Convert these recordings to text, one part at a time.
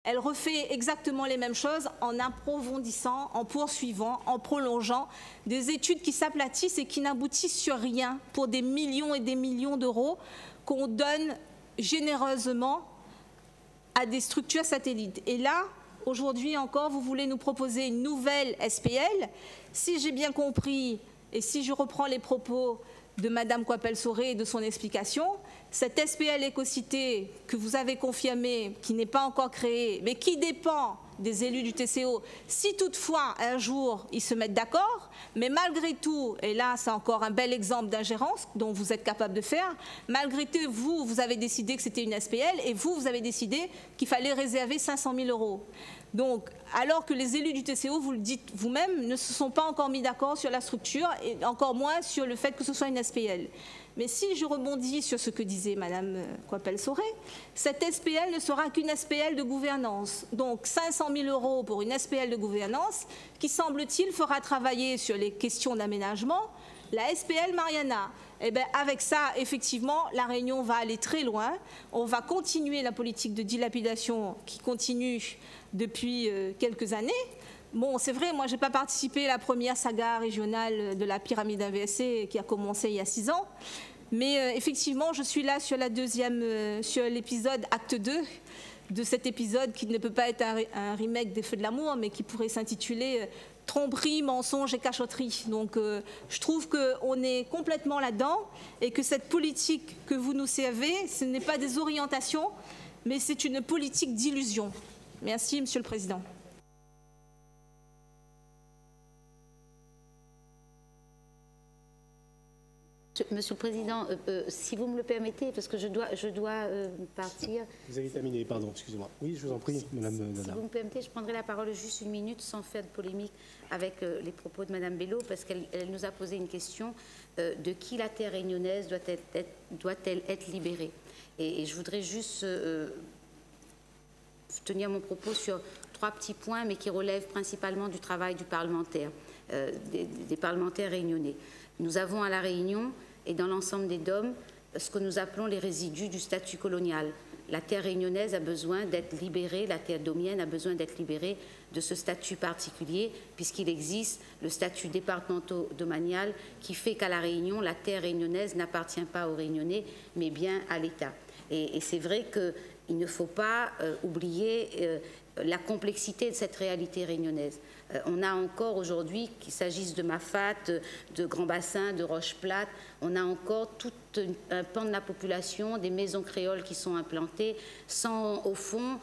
elle refait exactement les mêmes choses en approfondissant, en poursuivant, en prolongeant des études qui s'aplatissent et qui n'aboutissent sur rien pour des millions et des millions d'euros qu'on donne généreusement à des structures satellites. Et là, aujourd'hui encore, vous voulez nous proposer une nouvelle SPL. Si j'ai bien compris, et si je reprends les propos de Mme Coipel-Soré et de son explication, cette SPL Écocité que vous avez confirmée, qui n'est pas encore créée, mais qui dépend des élus du TCO, si toutefois un jour ils se mettent d'accord, mais malgré tout, et là c'est encore un bel exemple d'ingérence dont vous êtes capable de faire, malgré tout vous avez décidé que c'était une SPL et vous avez décidé qu'il fallait réserver 500 000 €. Donc, alors que les élus du TCO, vous le dites vous-même, ne se sont pas encore mis d'accord sur la structure et encore moins sur le fait que ce soit une SPL. Mais si je rebondis sur ce que disait Mme Coipel-Soré, cette SPL ne sera qu'une SPL de gouvernance. Donc 500 000 € pour une SPL de gouvernance qui, semble-t-il, fera travailler sur les questions d'aménagement la SPL Mariana. Eh bien, avec ça, effectivement, la Réunion va aller très loin. On va continuer la politique de dilapidation qui continue depuis quelques années. Bon, c'est vrai, moi, je n'ai pas participé à la première saga régionale de la pyramide inversée qui a commencé il y a 6 ans. Mais effectivement, je suis là sur sur l'épisode acte 2 de cet épisode qui ne peut pas être un remake des Feux de l'amour, mais qui pourrait s'intituler tromperie, mensonge et cachotterie. Donc je trouve qu'on est complètement là-dedans et que cette politique que vous nous servez, ce n'est pas des orientations, mais c'est une politique d'illusion. Merci, Monsieur le Président. Monsieur le Président, si vous me le permettez, parce que je dois partir. Vous avez terminé, pardon, excusez-moi. Oui, je vous en prie, Madame Nana. Si vous me permettez, je prendrai la parole juste 1 minute sans faire de polémique avec les propos de Madame Bello, parce qu'elle nous a posé une question de qui la terre réunionnaise doit-elle être libérée. Et je voudrais juste tenir mon propos sur 3 petits points, mais qui relèvent principalement du travail du parlementaire, des parlementaires réunionnais. Nous avons à La Réunion et dans l'ensemble des DOM ce que nous appelons les résidus du statut colonial. La terre réunionnaise a besoin d'être libérée, la terre domienne a besoin d'être libérée de ce statut particulier, puisqu'il existe le statut départemental domanial qui fait qu'à La Réunion, la terre réunionnaise n'appartient pas aux Réunionnais, mais bien à l'État. Et c'est vrai qu'il ne faut pas oublier la complexité de cette réalité réunionnaise. On a encore aujourd'hui, qu'il s'agisse de Mafat, de Grand Bassin, de Roche-Plate, on a encore tout un pan de la population, des maisons créoles qui sont implantées sans, au fond,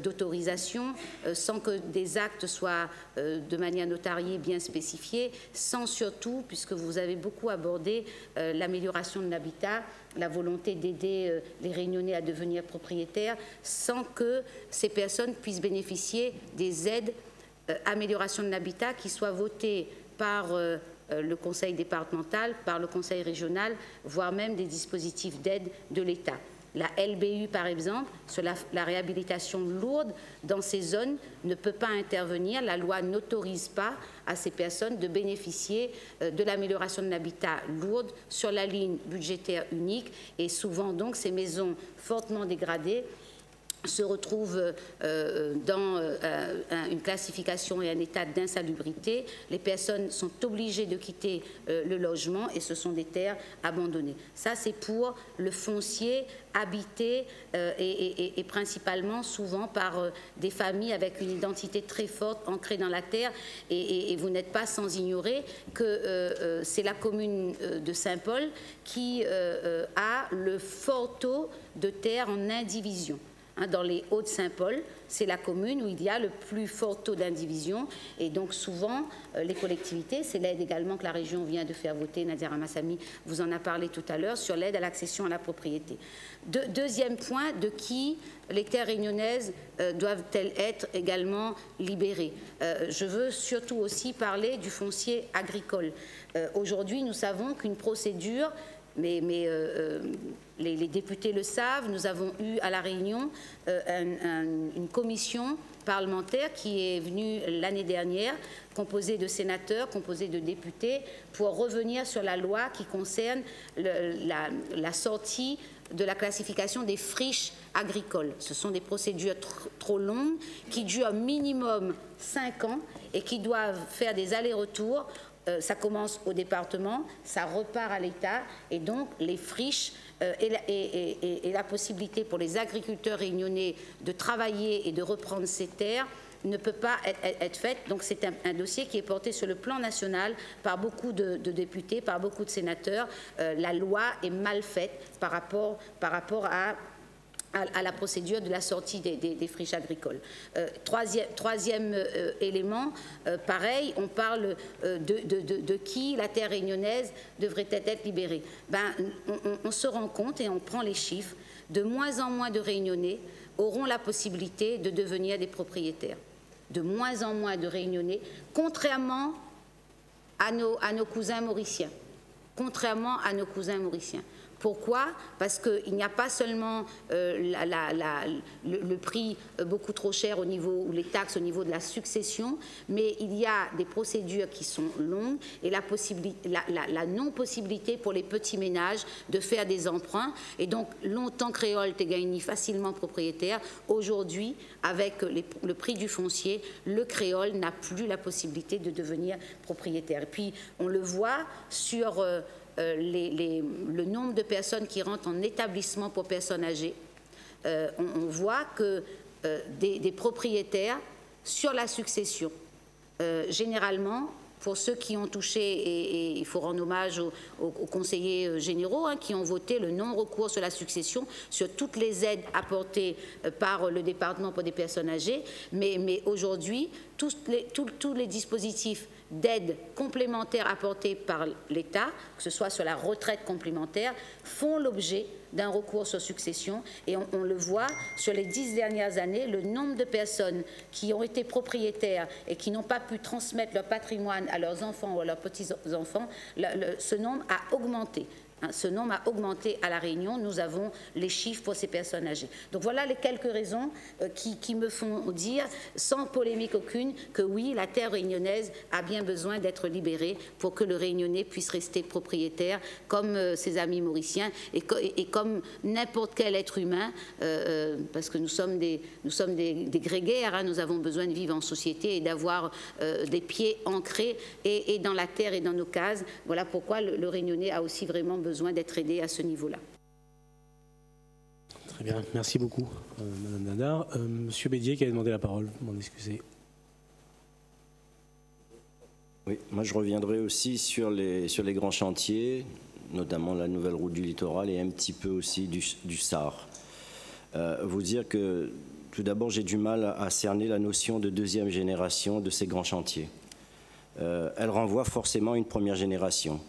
d'autorisation, sans que des actes soient de manière notariée bien spécifiés, sans surtout, puisque vous avez beaucoup abordé l'amélioration de l'habitat, la volonté d'aider les Réunionnais à devenir propriétaires, sans que ces personnes puissent bénéficier des aides amélioration de l'habitat qui soient votées par le conseil départemental, par le conseil régional, voire même des dispositifs d'aide de l'État. La LBU, par exemple, sur la réhabilitation lourde dans ces zones ne peut pas intervenir. La loi n'autorise pas à ces personnes de bénéficier de l'amélioration de l'habitat lourde sur la ligne budgétaire unique. Et souvent, donc, ces maisons fortement dégradées se retrouvent dans une classification et un état d'insalubrité. Les personnes sont obligées de quitter le logement et ce sont des terres abandonnées. Ça, c'est pour le foncier habité et principalement souvent par des familles avec une identité très forte ancrée dans la terre. Et vous n'êtes pas sans ignorer que c'est la commune de Saint-Paul qui a le fort taux de terre en indivision. Dans les Hauts-de-Saint-Paul, c'est la commune où il y a le plus fort taux d'indivision et donc souvent les collectivités, c'est l'aide également que la région vient de faire voter, Nadia Ramassami vous en a parlé tout à l'heure, sur l'aide à l'accession à la propriété. Deuxième point, de qui les terres réunionnaises doivent-elles être également libérées? Je veux surtout aussi parler du foncier agricole. Aujourd'hui, nous savons qu'une procédure, mais les députés le savent, nous avons eu à La Réunion une commission parlementaire qui est venue l'année dernière, composée de sénateurs, composée de députés, pour revenir sur la loi qui concerne la sortie de la classification des friches agricoles. Ce sont des procédures trop longues qui durent minimum 5 ans et qui doivent faire des allers-retours. Ça commence au département, ça repart à l'État, et donc les friches et la possibilité pour les agriculteurs réunionnais de travailler et de reprendre ces terres ne peut pas être faite. Donc c'est un dossier qui est porté sur le plan national par beaucoup de députés, par beaucoup de sénateurs. La loi est mal faite par rapport à la procédure de la sortie des friches agricoles. Troisième élément, pareil, on parle de qui la terre réunionnaise devrait être libérée. On se rend compte et on prend les chiffres, de moins en moins de Réunionnais auront la possibilité de devenir des propriétaires. De moins en moins de Réunionnais, contrairement à nos cousins mauriciens. Contrairement à nos cousins mauriciens. Pourquoi? Parce qu'il n'y a pas seulement le prix beaucoup trop cher au niveau, ou les taxes au niveau de la succession, mais il y a des procédures qui sont longues et la non-possibilité pour les petits ménages de faire des emprunts. Et donc, longtemps créole t'es gagné facilement propriétaire. Aujourd'hui, avec le prix du foncier, le créole n'a plus la possibilité de devenir propriétaire. Et puis, on le voit sur le nombre de personnes qui rentrent en établissement pour personnes âgées. On voit que des propriétaires sur la succession, généralement, pour ceux qui ont touché, et il faut rendre hommage aux conseillers généraux qui ont voté le non-recours sur la succession, sur toutes les aides apportées par le département pour des personnes âgées, mais aujourd'hui, tous les dispositifs d'aide complémentaires apportés par l'État, que ce soit sur la retraite complémentaire, font l'objet d'un recours sur succession. Et on le voit, sur les 10 dernières années, le nombre de personnes qui ont été propriétaires et qui n'ont pas pu transmettre leur patrimoine à leurs enfants ou à leurs petits-enfants, ce nombre a augmenté. Ce nombre a augmenté à La Réunion. Nous avons les chiffres pour ces personnes âgées. Donc voilà les quelques raisons qui me font dire, sans polémique aucune, que oui, la terre réunionnaise a bien besoin d'être libérée pour que le Réunionnais puisse rester propriétaire comme ses amis mauriciens et comme n'importe quel être humain, parce que nous sommes des grégaires, nous avons besoin de vivre en société et d'avoir des pieds ancrés et dans la terre et dans nos cases. Voilà pourquoi le Réunionnais a aussi vraiment besoin d'être aidé à ce niveau-là. Très bien, merci beaucoup, Madame Nadar. Monsieur Bédier qui a demandé la parole, m'en excusez. Oui, moi je reviendrai aussi sur les grands chantiers, notamment la nouvelle route du littoral et un petit peu aussi du SAR. Vous dire que tout d'abord j'ai du mal à cerner la notion de deuxième génération de ces grands chantiers. Elle renvoie forcément à une première génération.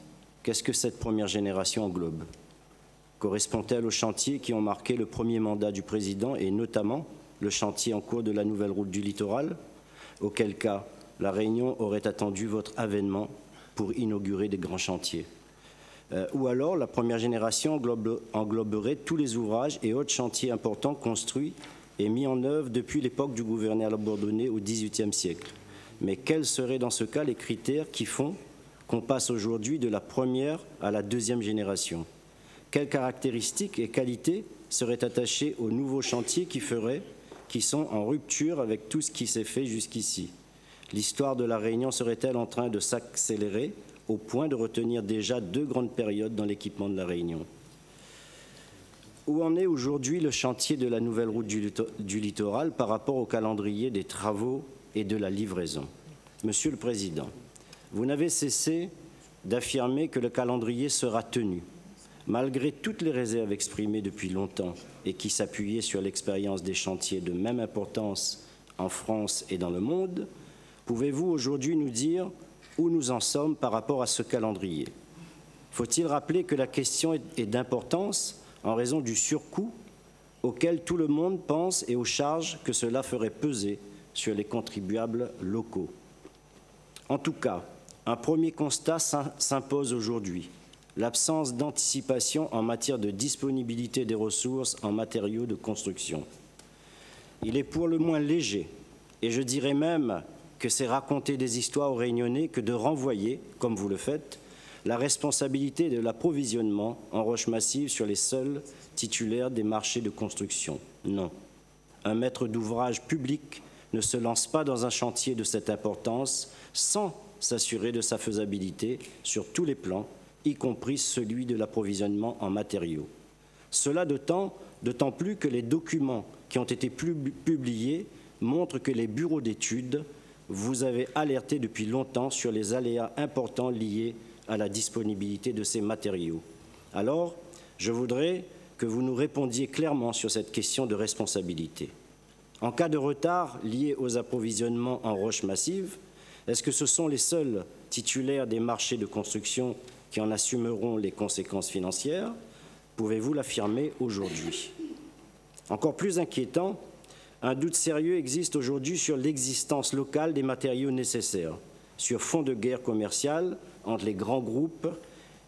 Qu'est-ce que cette première génération englobe? Correspond-elle aux chantiers qui ont marqué le premier mandat du président et notamment le chantier en cours de la nouvelle route du littoral? Auquel cas, la Réunion aurait attendu votre avènement pour inaugurer des grands chantiers. Ou alors, la première génération engloberait tous les ouvrages et autres chantiers importants construits et mis en œuvre depuis l'époque du gouverneur Bourdonnais au XVIIIe siècle. Mais quels seraient dans ce cas les critères qui font qu'on passe aujourd'hui de la première à la deuxième génération? Quelles caractéristiques et qualités seraient attachées aux nouveaux chantiers qui sont en rupture avec tout ce qui s'est fait jusqu'ici? L'histoire de la Réunion serait-elle en train de s'accélérer au point de retenir déjà 2 grandes périodes dans l'équipement de la Réunion? Où en est aujourd'hui le chantier de la nouvelle route du littoral par rapport au calendrier des travaux et de la livraison? Monsieur le Président, vous n'avez cessé d'affirmer que le calendrier sera tenu, malgré toutes les réserves exprimées depuis longtemps et qui s'appuyaient sur l'expérience des chantiers de même importance en France et dans le monde. Pouvez-vous aujourd'hui nous dire où nous en sommes par rapport à ce calendrier? Faut-il rappeler que la question est d'importance en raison du surcoût auquel tout le monde pense et aux charges que cela ferait peser sur les contribuables locaux? En tout cas, un premier constat s'impose aujourd'hui, l'absence d'anticipation en matière de disponibilité des ressources en matériaux de construction. Il est pour le moins léger, et je dirais même que c'est raconter des histoires aux Réunionnais que de renvoyer, comme vous le faites, la responsabilité de l'approvisionnement en roches massives sur les seuls titulaires des marchés de construction. Non. Un maître d'ouvrage public ne se lance pas dans un chantier de cette importance sans s'assurer de sa faisabilité sur tous les plans, y compris celui de l'approvisionnement en matériaux. Cela d'autant plus que les documents qui ont été publiés montrent que les bureaux d'études vous avez alerté depuis longtemps sur les aléas importants liés à la disponibilité de ces matériaux. Alors, je voudrais que vous nous répondiez clairement sur cette question de responsabilité. En cas de retard lié aux approvisionnements en roches massives, est-ce que ce sont les seuls titulaires des marchés de construction qui en assumeront les conséquences financières? Pouvez-vous l'affirmer aujourd'hui? Encore plus inquiétant, un doute sérieux existe aujourd'hui sur l'existence locale des matériaux nécessaires, sur fond de guerre commerciale entre les grands groupes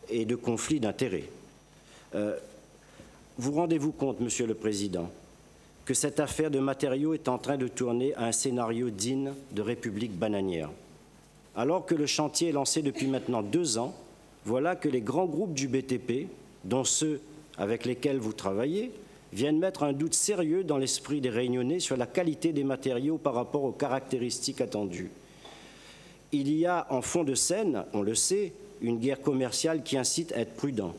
et de conflits d'intérêts. Vous rendez-vous compte, Monsieur le Président, que cette affaire de matériaux est en train de tourner à un scénario digne de République bananière? Alors que le chantier est lancé depuis maintenant 2 ans, voilà que les grands groupes du BTP, dont ceux avec lesquels vous travaillez, viennent mettre un doute sérieux dans l'esprit des Réunionnais sur la qualité des matériaux par rapport aux caractéristiques attendues. Il y a en fond de scène, on le sait, une guerre commerciale qui incite à être prudent.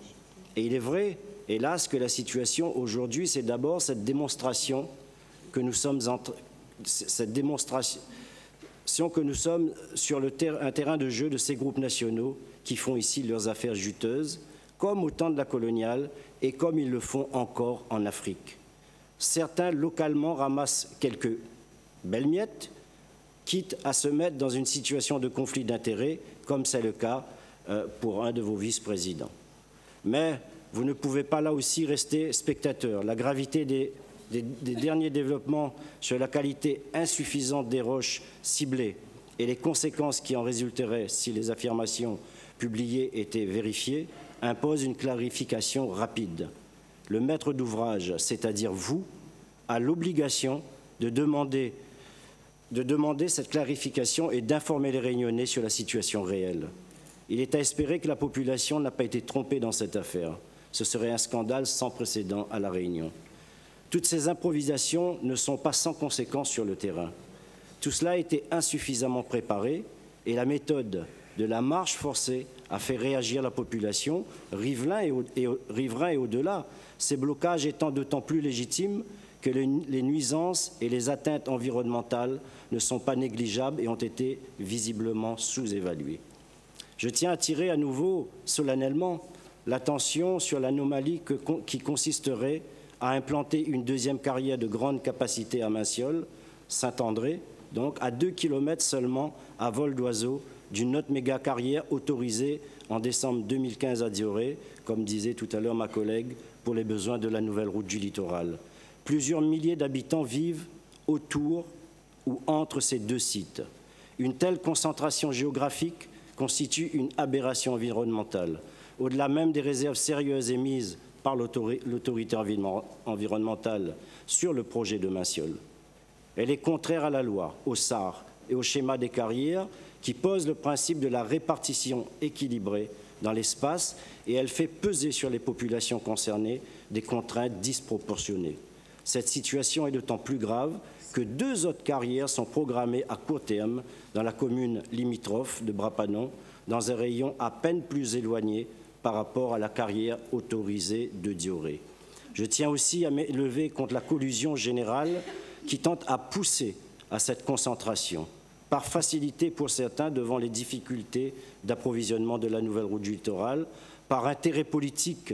Et il est vrai, hélas, que la situation aujourd'hui, c'est d'abord cette démonstration que nous sommes sur un terrain de jeu de ces groupes nationaux qui font ici leurs affaires juteuses, comme au temps de la coloniale et comme ils le font encore en Afrique. Certains, localement, ramassent quelques belles miettes, quitte à se mettre dans une situation de conflit d'intérêts, comme c'est le cas pour un de vos vice-présidents. Mais vous ne pouvez pas là aussi rester spectateur. La gravité des derniers développements sur la qualité insuffisante des roches ciblées et les conséquences qui en résulteraient si les affirmations publiées étaient vérifiées imposent une clarification rapide. Le maître d'ouvrage, c'est-à-dire vous, a l'obligation de demander cette clarification et d'informer les Réunionnais sur la situation réelle. Il est à espérer que la population n'a pas été trompée dans cette affaire. Ce serait un scandale sans précédent à La Réunion. Toutes ces improvisations ne sont pas sans conséquences sur le terrain. Tout cela a été insuffisamment préparé et la méthode de la marche forcée a fait réagir la population, riverains et au-delà, ces blocages étant d'autant plus légitimes que les nuisances et les atteintes environnementales ne sont pas négligeables et ont été visiblement sous-évaluées. Je tiens à attirer à nouveau solennellement l'attention sur l'anomalie qui consisterait à implanter une deuxième carrière de grande capacité à Mainciol, Saint-André, donc à 2 km seulement à vol d'oiseau d'une autre méga carrière autorisée en décembre 2015 à Dioré, comme disait tout à l'heure ma collègue, pour les besoins de la nouvelle route du littoral. Plusieurs milliers d'habitants vivent autour ou entre ces 2 sites. Une telle concentration géographique constitue une aberration environnementale, au-delà même des réserves sérieuses émises par l'autorité environnementale sur le projet de Mainciol. Elle est contraire à la loi, au SAR et au schéma des carrières qui pose le principe de la répartition équilibrée dans l'espace et elle fait peser sur les populations concernées des contraintes disproportionnées. Cette situation est d'autant plus grave que 2 autres carrières sont programmées à court terme dans la commune limitrophe de Brapanon, dans un rayon à peine plus éloigné par rapport à la carrière autorisée de Dioré. Je tiens aussi à m'élever contre la collusion générale qui tente à pousser à cette concentration, par facilité pour certains devant les difficultés d'approvisionnement de la nouvelle route du littoral, par intérêt politique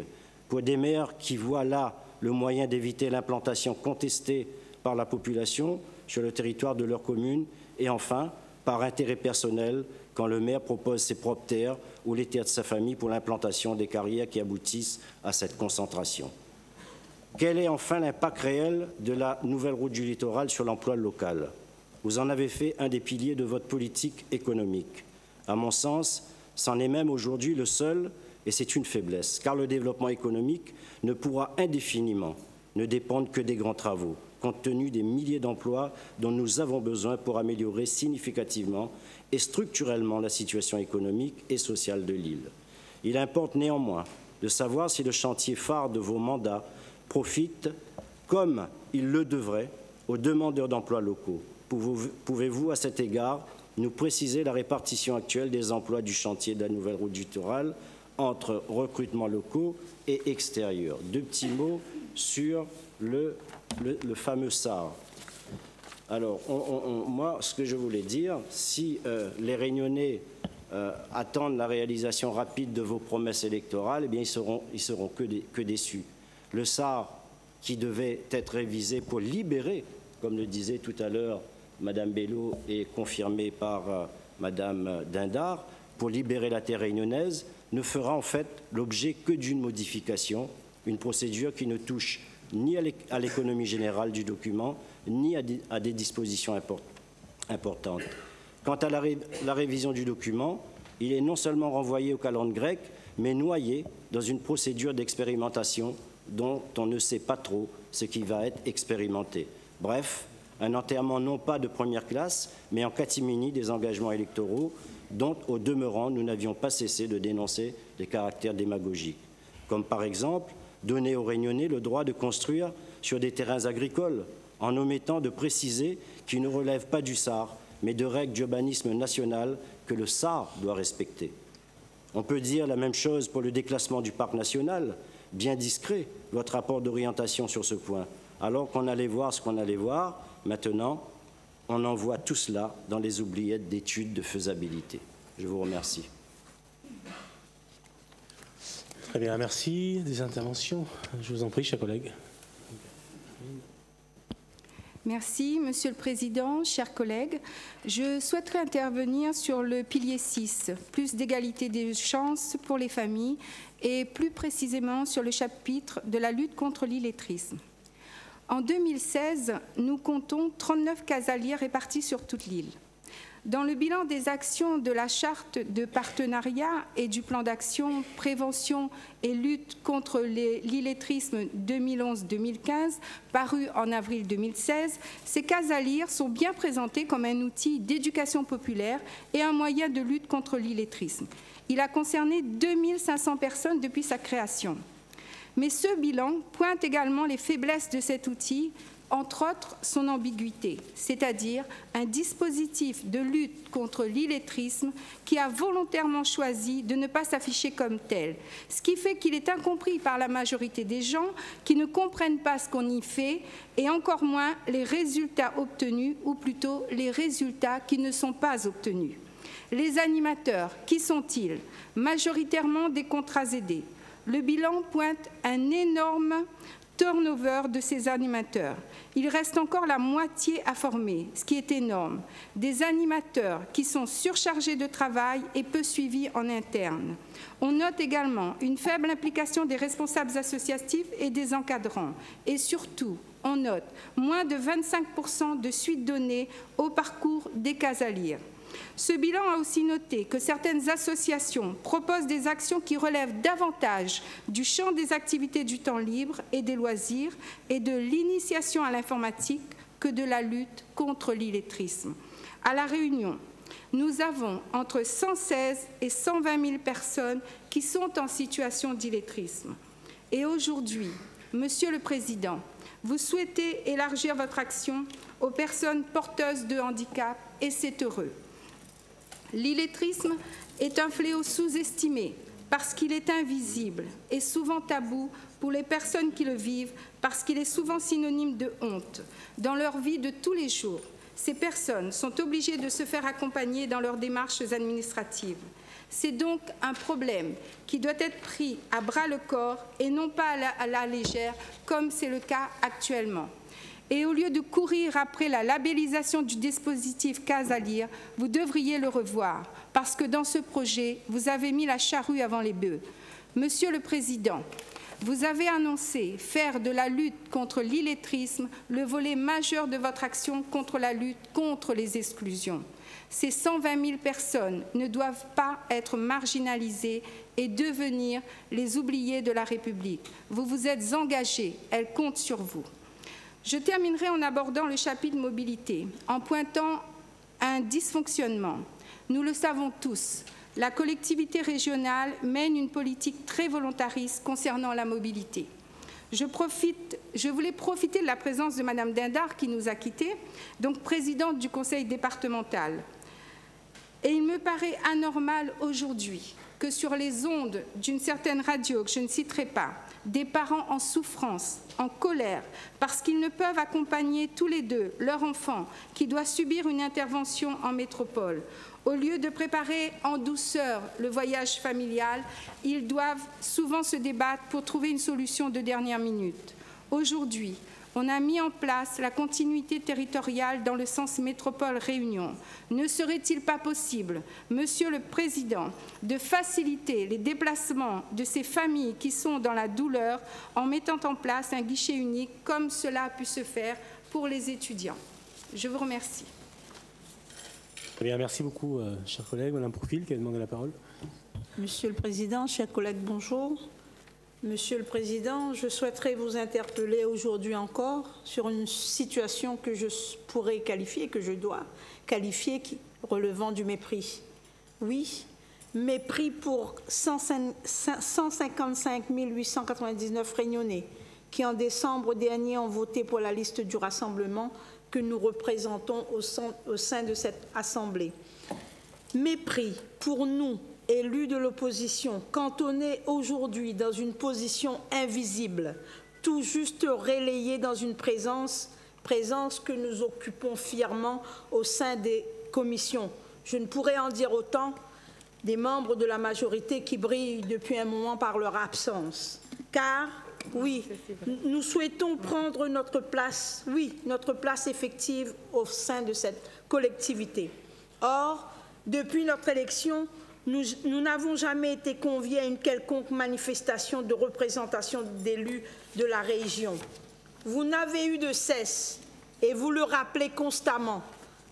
pour des maires qui voient là le moyen d'éviter l'implantation contestée par la population sur le territoire de leur commune, et enfin, par intérêt personnel quand le maire propose ses propres terres ou les terres de sa famille pour l'implantation des carrières qui aboutissent à cette concentration. Quel est enfin l'impact réel de la nouvelle route du littoral sur l'emploi local? Vous en avez fait un des piliers de votre politique économique. À mon sens, c'en est même aujourd'hui le seul, et c'est une faiblesse, car le développement économique ne pourra indéfiniment ne dépendre que des grands travaux, compte tenu des milliers d'emplois dont nous avons besoin pour améliorer significativement et structurellement la situation économique et sociale de l'île. Il importe néanmoins de savoir si le chantier phare de vos mandats profite, comme il le devrait, aux demandeurs d'emplois locaux. Pouvez-vous, à cet égard, nous préciser la répartition actuelle des emplois du chantier de la nouvelle route du littoral entre recrutements locaux et extérieurs? Deux petits mots sur le fameux SAR. Alors, moi, ce que je voulais dire, si les Réunionnais attendent la réalisation rapide de vos promesses électorales, eh bien, ils seront que déçus. Le SAR, qui devait être révisé pour libérer, comme le disait tout à l'heure Madame Bello et confirmé par Madame Dindar, pour libérer la terre réunionnaise, ne fera en fait l'objet que d'une modification, une procédure qui ne touche ni à l'économie générale du document, ni à des dispositions importantes. Quant à la révision du document, il est non seulement renvoyé aux calendes grecques, mais noyé dans une procédure d'expérimentation dont on ne sait pas trop ce qui va être expérimenté. Bref, un enterrement non pas de première classe, mais en catimini des engagements électoraux dont, au demeurant, nous n'avions pas cessé de dénoncer les caractères démagogiques. Comme par exemple, donner aux Réunionnais le droit de construire sur des terrains agricoles, en omettant de préciser qu'ils ne relèvent pas du SAR, mais de règles d'urbanisme national que le SAR doit respecter. On peut dire la même chose pour le déclassement du parc national, bien discret, votre rapport d'orientation sur ce point. Alors qu'on allait voir ce qu'on allait voir, maintenant, on envoie tout cela dans les oubliettes d'études de faisabilité. Je vous remercie. Très bien, merci. Des interventions? Je vous en prie, chers collègues. Merci, Monsieur le Président, chers collègues. Je souhaiterais intervenir sur le pilier 6, plus d'égalité des chances pour les familles, et plus précisément sur le chapitre de la lutte contre l'illettrisme. En 2016, nous comptons 39 casaliers répartis sur toute l'île. Dans le bilan des actions de la charte de partenariat et du plan d'action prévention et lutte contre l'illettrisme 2011-2015, paru en avril 2016, ces casaliers sont bien présentés comme un outil d'éducation populaire et un moyen de lutte contre l'illettrisme. Il a concerné 2500 personnes depuis sa création. Mais ce bilan pointe également les faiblesses de cet outil, entre autres son ambiguïté, c'est-à-dire un dispositif de lutte contre l'illettrisme qui a volontairement choisi de ne pas s'afficher comme tel, ce qui fait qu'il est incompris par la majorité des gens qui ne comprennent pas ce qu'on y fait et encore moins les résultats obtenus, ou plutôt les résultats qui ne sont pas obtenus. Les animateurs, qui sont-ils? Majoritairement des contrats aidés. Le bilan pointe un énorme turnover de ces animateurs. Il reste encore la moitié à former, ce qui est énorme. Des animateurs qui sont surchargés de travail et peu suivis en interne. On note également une faible implication des responsables associatifs et des encadrants. Et surtout, on note moins de 25% de suite donnée au parcours des casaliers. Ce bilan a aussi noté que certaines associations proposent des actions qui relèvent davantage du champ des activités du temps libre et des loisirs et de l'initiation à l'informatique que de la lutte contre l'illettrisme. À La Réunion, nous avons entre 116 et 120 000 personnes qui sont en situation d'illettrisme. Et aujourd'hui, Monsieur le Président, vous souhaitez élargir votre action aux personnes porteuses de handicap et c'est heureux. L'illettrisme est un fléau sous-estimé parce qu'il est invisible et souvent tabou pour les personnes qui le vivent parce qu'il est souvent synonyme de honte. Dans leur vie de tous les jours, ces personnes sont obligées de se faire accompagner dans leurs démarches administratives. C'est donc un problème qui doit être pris à bras-le-corps et non pas à la légère comme c'est le cas actuellement. Et au lieu de courir après la labellisation du dispositif Casalire, vous devriez le revoir, parce que dans ce projet, vous avez mis la charrue avant les bœufs. Monsieur le Président, vous avez annoncé faire de la lutte contre l'illettrisme le volet majeur de votre action contre la lutte contre les exclusions. Ces 120 000 personnes ne doivent pas être marginalisées et devenir les oubliés de la République. Vous vous êtes engagés, elles comptent sur vous. Je terminerai en abordant le chapitre mobilité, en pointant un dysfonctionnement. Nous le savons tous, La collectivité régionale mène une politique très volontariste concernant la mobilité. Je voulais profiter de la présence de Madame Dindar, qui nous a quittés, donc présidente du conseil départemental. Et il me paraît anormal aujourd'hui que sur les ondes d'une certaine radio, que je ne citerai pas, des parents en souffrance, en colère, parce qu'ils ne peuvent accompagner tous les deux leur enfant qui doit subir une intervention en métropole. Au lieu de préparer en douceur le voyage familial, ils doivent souvent se débattre pour trouver une solution de dernière minute. Aujourd'hui, on a mis en place la continuité territoriale dans le sens métropole-Réunion. Ne serait-il pas possible, Monsieur le Président, de faciliter les déplacements de ces familles qui sont dans la douleur en mettant en place un guichet unique comme cela a pu se faire pour les étudiants? Je vous remercie. Très bien, merci beaucoup, chers collègues. Madame Profil, qui a demandé la parole. Monsieur le Président, chers collègues, bonjour. Monsieur le Président, je souhaiterais vous interpeller aujourd'hui encore sur une situation que je pourrais qualifier, que je dois qualifier, relevant du mépris. Oui, mépris pour 155 899 Réunionnais qui, en décembre dernier, ont voté pour la liste du rassemblement que nous représentons au sein de cette Assemblée. Mépris pour nous, élus de l'opposition, cantonnés aujourd'hui dans une position invisible, tout juste relayés dans une présence que nous occupons fièrement au sein des commissions. Je ne pourrais en dire autant des membres de la majorité qui brillent depuis un moment par leur absence. Car, oui, nous souhaitons prendre notre place, notre place effective au sein de cette collectivité. Or, depuis notre élection, nous n'avons jamais été conviés à une quelconque manifestation de représentation d'élus de la région. Vous n'avez eu de cesse, et vous le rappelez constamment,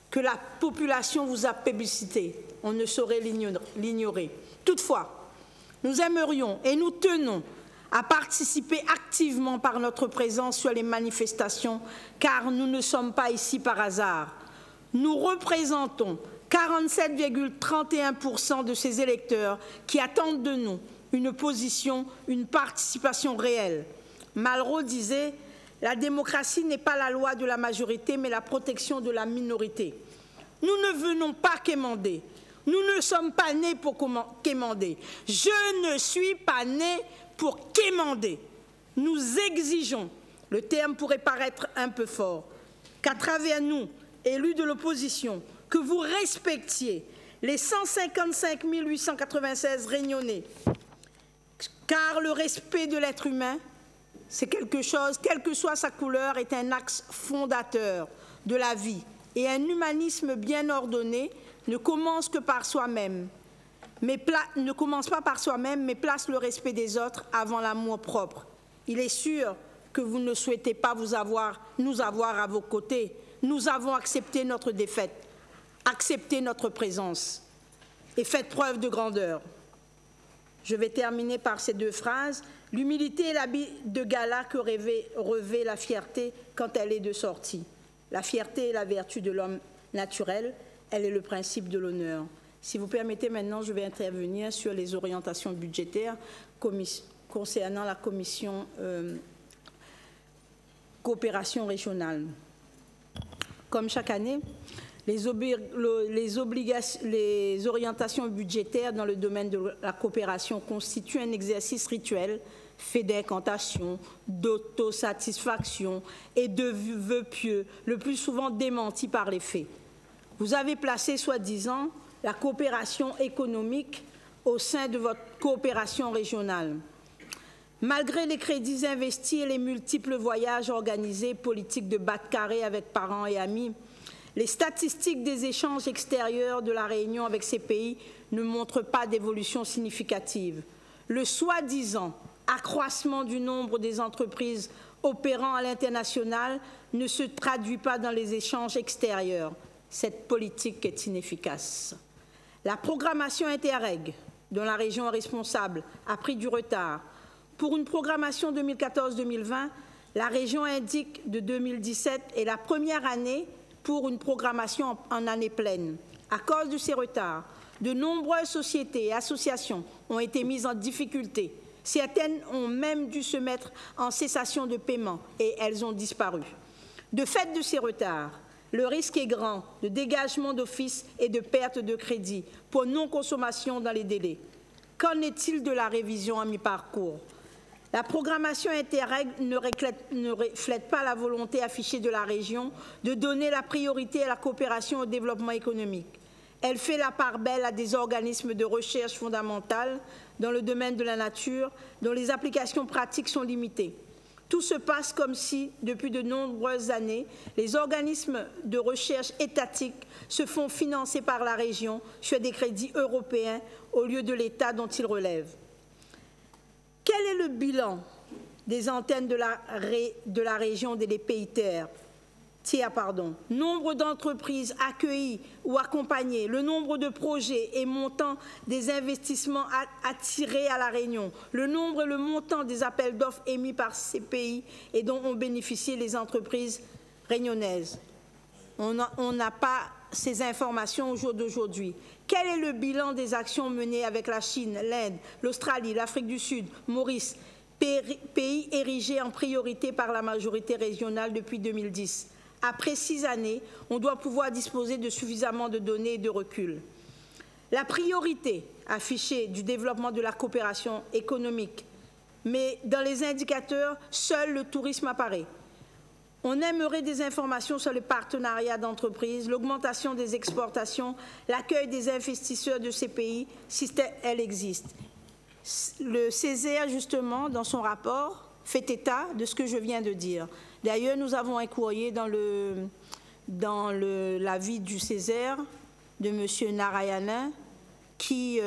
que la population vous a plébiscité. On ne saurait l'ignorer. Toutefois, nous aimerions et nous tenons à participer activement par notre présence sur les manifestations, car nous ne sommes pas ici par hasard. Nous représentons 47,31% de ces électeurs qui attendent de nous une position, une participation réelle. Malraux disait « La démocratie n'est pas la loi de la majorité, mais la protection de la minorité ». Nous ne venons pas quémander. Nous ne sommes pas nés pour quémander. Je ne suis pas né pour quémander. Nous exigeons, le terme pourrait paraître un peu fort, qu'à travers nous, élus de l'opposition, que vous respectiez les 155 896 Réunionnais, car le respect de l'être humain, c'est quelque chose, quelle que soit sa couleur, est un axe fondateur de la vie. Et un humanisme bien ordonné ne commence que par soi-même, ne commence pas par soi-même, mais place le respect des autres avant l'amour propre. Il est sûr que vous ne souhaitez pas nous avoir à vos côtés. Nous avons accepté notre défaite, accepté notre présence et fait preuve de grandeur. Je vais terminer par ces deux phrases. L'humilité est l'habit de gala que revêt la fierté quand elle est de sortie. La fierté est la vertu de l'homme naturel, elle est le principe de l'honneur. Si vous permettez, maintenant, je vais intervenir sur les orientations budgétaires concernant la commission coopération régionale. Comme chaque année, les orientations budgétaires dans le domaine de la coopération constituent un exercice rituel fait d'incantations, d'autosatisfaction et de vœux pieux, le plus souvent démentis par les faits. Vous avez placé, soi-disant, la coopération économique au sein de votre coopération régionale. Malgré les crédits investis et les multiples voyages organisés, politiques de bas de carré avec parents et amis, les statistiques des échanges extérieurs de la Réunion avec ces pays ne montrent pas d'évolution significative. Le soi-disant accroissement du nombre des entreprises opérant à l'international ne se traduit pas dans les échanges extérieurs. Cette politique est inefficace. La programmation Interreg, dont la région est responsable, a pris du retard. Pour une programmation 2014-2020, la région indique que 2017 est la première année pour une programmation en année pleine. À cause de ces retards, de nombreuses sociétés et associations ont été mises en difficulté. Certaines ont même dû se mettre en cessation de paiement et elles ont disparu. De fait de ces retards, le risque est grand de dégagement d'office et de perte de crédit pour non-consommation dans les délais. Qu'en est-il de la révision à mi-parcours? La programmation Interreg ne reflète pas la volonté affichée de la région de donner la priorité à la coopération au développement économique. Elle fait la part belle à des organismes de recherche fondamentale dans le domaine de la nature dont les applications pratiques sont limitées. Tout se passe comme si, depuis de nombreuses années, les organismes de recherche étatiques se font financer par la région sur des crédits européens au lieu de l'État dont ils relèvent. Quel est le bilan des antennes de la région des pays tiers? Nombre d'entreprises accueillies ou accompagnées, le nombre de projets et montants des investissements attirés à La Réunion, le nombre et le montant des appels d'offres émis par ces pays et dont ont bénéficié les entreprises réunionnaises. On n'a pas ces informations au jour d'aujourd'hui. Quel est le bilan des actions menées avec la Chine, l'Inde, l'Australie, l'Afrique du Sud, Maurice, pays érigés en priorité par la majorité régionale depuis 2010? Après 6 années, on doit pouvoir disposer de suffisamment de données et de recul. La priorité affichée du développement de la coopération économique, mais dans les indicateurs, seul le tourisme apparaît. On aimerait des informations sur le partenariat d'entreprises, l'augmentation des exportations, l'accueil des investisseurs de ces pays, si elle existe. Le Césaire, justement, dans son rapport, fait état de ce que je viens de dire. D'ailleurs, nous avons un courrier dans l'avis du Césaire de M. Narayana qui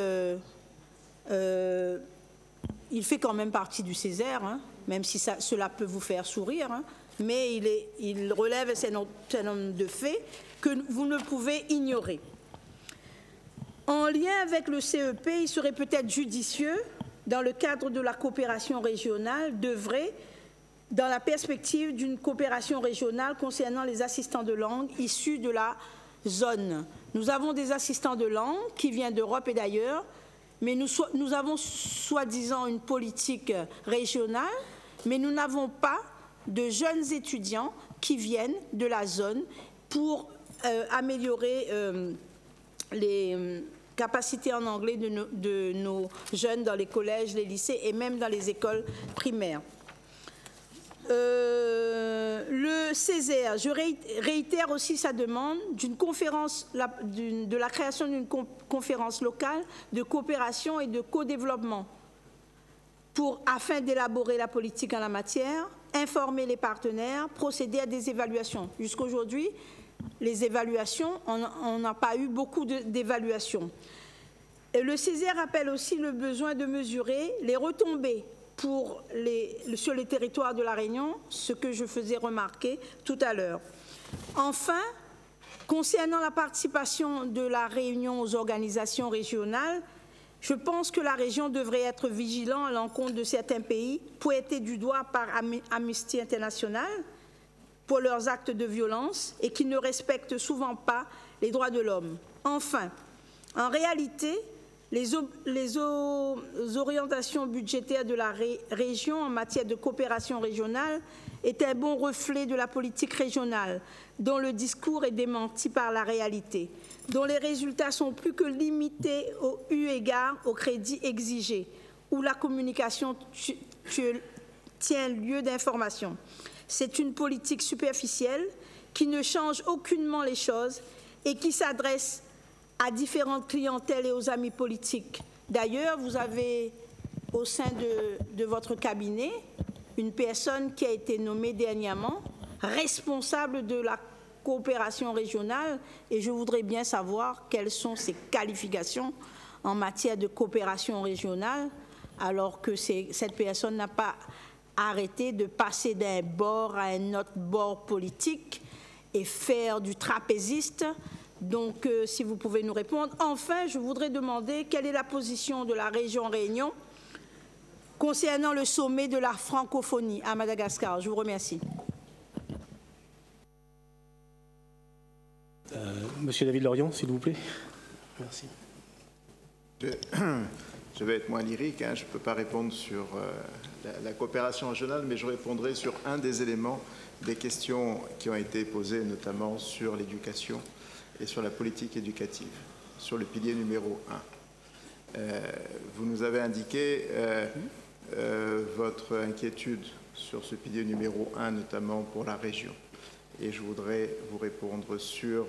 il fait quand même partie du Césaire, hein, même si cela peut vous faire sourire, hein, mais il relève un certain nombre de faits que vous ne pouvez ignorer. En lien avec le CEP, il serait peut-être judicieux, dans le cadre de la coopération régionale, d'œuvrer dans la perspective d'une coopération régionale concernant les assistants de langue issus de la zone. Nous avons des assistants de langue qui viennent d'Europe et d'ailleurs, mais nous avons soi-disant une politique régionale, mais nous n'avons pas de jeunes étudiants qui viennent de la zone pour améliorer les capacités en anglais de nos jeunes dans les collèges, les lycées et même dans les écoles primaires. Le Césaire, je réitère aussi sa demande de la création d'une conférence locale de coopération et de co-développement afin d'élaborer la politique en la matière, informer les partenaires, procéder à des évaluations. Jusqu'aujourd'hui, les évaluations, on n'a pas eu beaucoup d'évaluations. Le Césaire rappelle aussi le besoin de mesurer les retombées sur les territoires de La Réunion, ce que je faisais remarquer tout à l'heure. Enfin, concernant la participation de La Réunion aux organisations régionales, je pense que la région devrait être vigilante à l'encontre de certains pays pointés du doigt par Amnesty International pour leurs actes de violence et qui ne respectent souvent pas les droits de l'homme. Enfin, en réalité, les orientations budgétaires de la région en matière de coopération régionale est un bon reflet de la politique régionale, dont le discours est démenti par la réalité, dont les résultats sont plus que limités eu égard aux crédits exigés, où la communication tient lieu d'information. C'est une politique superficielle qui ne change aucunement les choses et qui s'adresse à différentes clientèles et aux amis politiques. D'ailleurs, vous avez au sein de votre cabinet une personne qui a été nommée dernièrement responsable de la coopération régionale et je voudrais bien savoir quelles sont ses qualifications en matière de coopération régionale alors que cette personne n'a pas arrêté de passer d'un bord à un autre bord politique et faire du trapéziste. Donc, si vous pouvez nous répondre. Enfin, je voudrais demander quelle est la position de la région Réunion concernant le sommet de la francophonie à Madagascar. Je vous remercie. Monsieur David Lorion, s'il vous plaît. Merci. Je vais être moins lyrique, hein, je ne peux pas répondre sur la coopération régionale, mais je répondrai sur un des éléments des questions qui ont été posées, notamment sur l'éducation et sur la politique éducative, sur le pilier numéro 1. Vous nous avez indiqué votre inquiétude sur ce pilier numéro 1, notamment pour la région. Et je voudrais vous répondre sur,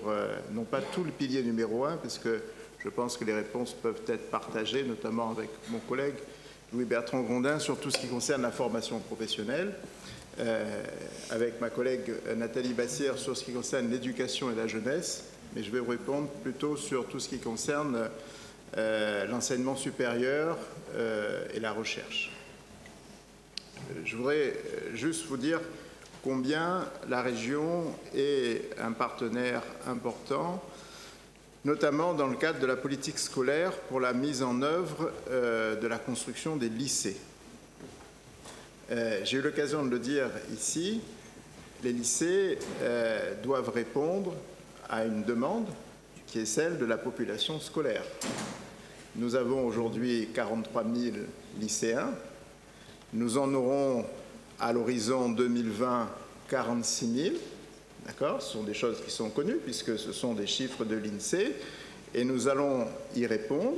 non pas tout le pilier numéro 1, parce que je pense que les réponses peuvent être partagées, notamment avec mon collègue Louis-Bertrand Grondin, sur tout ce qui concerne la formation professionnelle, avec ma collègue Nathalie Bassière sur ce qui concerne l'éducation et la jeunesse, mais je vais vous répondre plutôt sur tout ce qui concerne l'enseignement supérieur et la recherche. Je voudrais juste vous dire combien la région est un partenaire important, notamment dans le cadre de la politique scolaire pour la mise en œuvre de la construction des lycées. J'ai eu l'occasion de le dire ici, les lycées doivent répondre à une demande qui est celle de la population scolaire. Nous avons aujourd'hui 43 000 lycéens. Nous en aurons à l'horizon 2020 46 000. D'accord ? Ce sont des choses qui sont connues puisque ce sont des chiffres de l'INSEE et nous allons y répondre,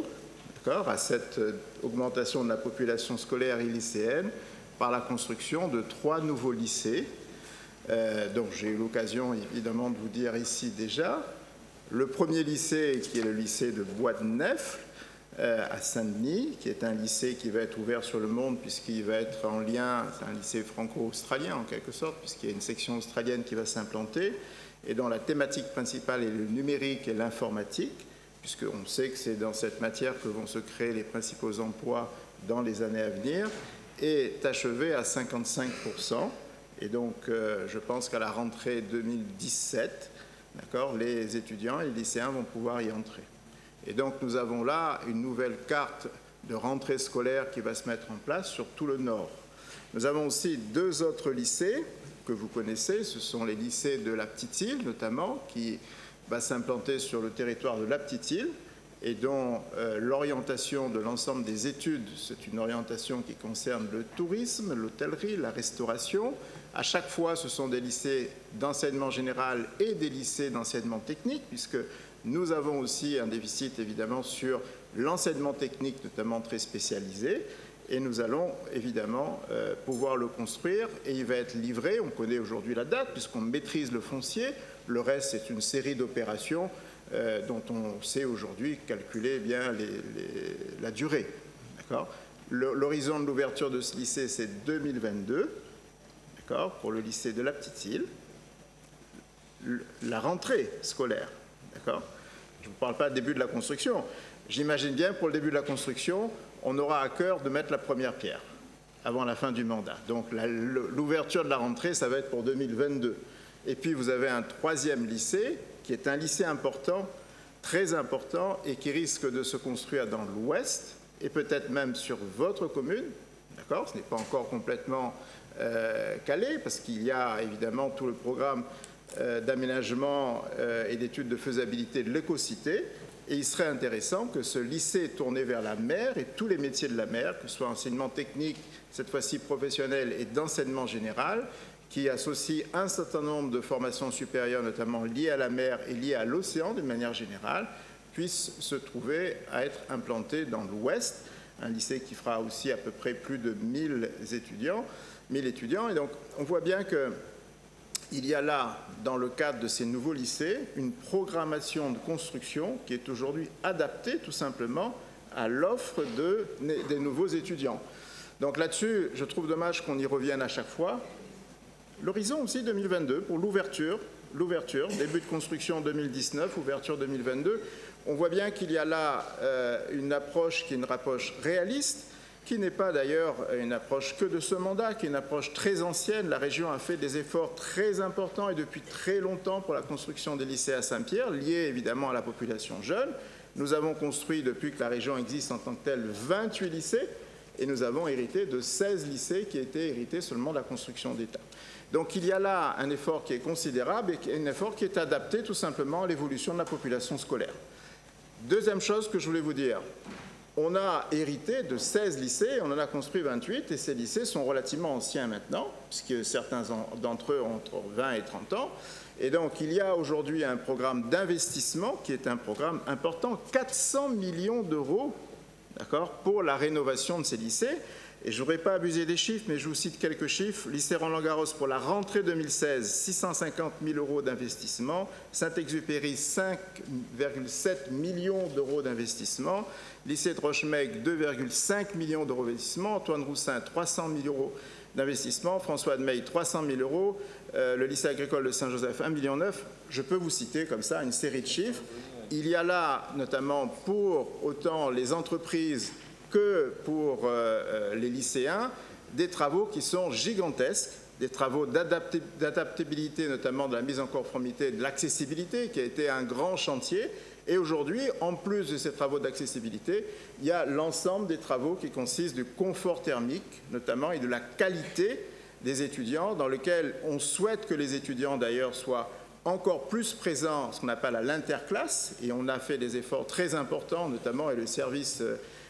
d'accord, à cette augmentation de la population scolaire et lycéenne par la construction de 3 nouveaux lycées. Donc j'ai eu l'occasion évidemment de vous dire ici déjà, le premier lycée qui est le lycée de Bois-de-Nefle à Saint-Denis, qui est un lycée qui va être ouvert sur le monde puisqu'il va être en lien, c'est un lycée franco-australien en quelque sorte, puisqu'il y a une section australienne qui va s'implanter et dont la thématique principale est le numérique et l'informatique, puisqu'on sait que c'est dans cette matière que vont se créer les principaux emplois dans les années à venir, est achevé à 55%. Et donc, je pense qu'à la rentrée 2017, d'accord, les étudiants et les lycéens vont pouvoir y entrer. Et donc, nous avons là une nouvelle carte de rentrée scolaire qui va se mettre en place sur tout le Nord. Nous avons aussi 2 autres lycées que vous connaissez. Ce sont les lycées de la Petite-Île, notamment, qui va s'implanter sur le territoire de la Petite-Île et dont l'orientation de l'ensemble des études, c'est une orientation qui concerne le tourisme, l'hôtellerie, la restauration. À chaque fois, ce sont des lycées d'enseignement général et des lycées d'enseignement technique, puisque nous avons aussi un déficit, évidemment, sur l'enseignement technique, notamment très spécialisé. Et nous allons, évidemment, pouvoir le construire. Et il va être livré, on connaît aujourd'hui la date, puisqu'on maîtrise le foncier. Le reste, c'est une série d'opérations dont on sait aujourd'hui calculer bien la durée. L'horizon de l'ouverture de ce lycée, c'est 2022, pour le lycée de la Petite-Île. La rentrée scolaire, d'accord ? Je ne vous parle pas du début de la construction. J'imagine bien, pour le début de la construction, on aura à cœur de mettre la première pierre avant la fin du mandat. Donc l'ouverture de la rentrée, ça va être pour 2022. Et puis vous avez un 3e lycée, qui est un lycée important, très important, et qui risque de se construire dans l'Ouest, et peut-être même sur votre commune. D'accord ? Ce n'est pas encore complètement calé, parce qu'il y a évidemment tout le programme d'aménagement et d'études de faisabilité de l'écocité. Et il serait intéressant que ce lycée tourné vers la mer et tous les métiers de la mer, que ce soit enseignement technique, cette fois-ci professionnel, et d'enseignement général, qui associe un certain nombre de formations supérieures, notamment liées à la mer et liées à l'océan d'une manière générale, puisse se trouver à être implanté dans l'Ouest, un lycée qui fera aussi à peu près plus de 1000 étudiants. Et donc, on voit bien qu'il y a là, dans le cadre de ces nouveaux lycées, une programmation de construction qui est aujourd'hui adaptée tout simplement à l'offre des nouveaux étudiants. Donc là-dessus, je trouve dommage qu'on y revienne à chaque fois. L'horizon aussi 2022 pour l'ouverture, début de construction 2019, ouverture 2022. On voit bien qu'il y a là une approche qui est une approche réaliste, qui n'est pas d'ailleurs une approche que de ce mandat, qui est une approche très ancienne. La région a fait des efforts très importants et depuis très longtemps pour la construction des lycées à Saint-Pierre, liés évidemment à la population jeune. Nous avons construit, depuis que la région existe en tant que telle, 28 lycées et nous avons hérité de 16 lycées qui étaient hérités seulement de la construction d'État. Donc il y a là un effort qui est considérable et un effort qui est adapté tout simplement à l'évolution de la population scolaire. Deuxième chose que je voulais vous dire, on a hérité de 16 lycées, on en a construit 28, et ces lycées sont relativement anciens maintenant, puisque certains d'entre eux ont entre 20 et 30 ans. Et donc, il y a aujourd'hui un programme d'investissement qui est un programme important, 400 millions d'euros, d'accord, pour la rénovation de ces lycées. Et je ne voudrais pas abuser des chiffres, mais je vous cite quelques chiffres. Lycée Roland-Garros pour la rentrée 2016, 650 000 euros d'investissement. Saint-Exupéry, 5,7 millions d'euros d'investissement. Lycée de Rochemec, 2,5 millions d'euros d'investissement. Antoine Roussin, 300 000 euros d'investissement. François de Meille, 300 000 euros. Le lycée agricole de Saint-Joseph, 1,9 million. Je peux vous citer comme ça une série de chiffres. Il y a là, notamment pour autant les entreprises que pour les lycéens, des travaux qui sont gigantesques, des travaux d'adaptabilité, notamment de la mise en conformité, de l'accessibilité, qui a été un grand chantier. Et aujourd'hui, en plus de ces travaux d'accessibilité, il y a l'ensemble des travaux qui consistent du confort thermique, notamment, et de la qualité des étudiants, dans lequel on souhaite que les étudiants, d'ailleurs, soient encore plus présents, ce qu'on appelle à l'interclasse, et on a fait des efforts très importants, notamment, et le service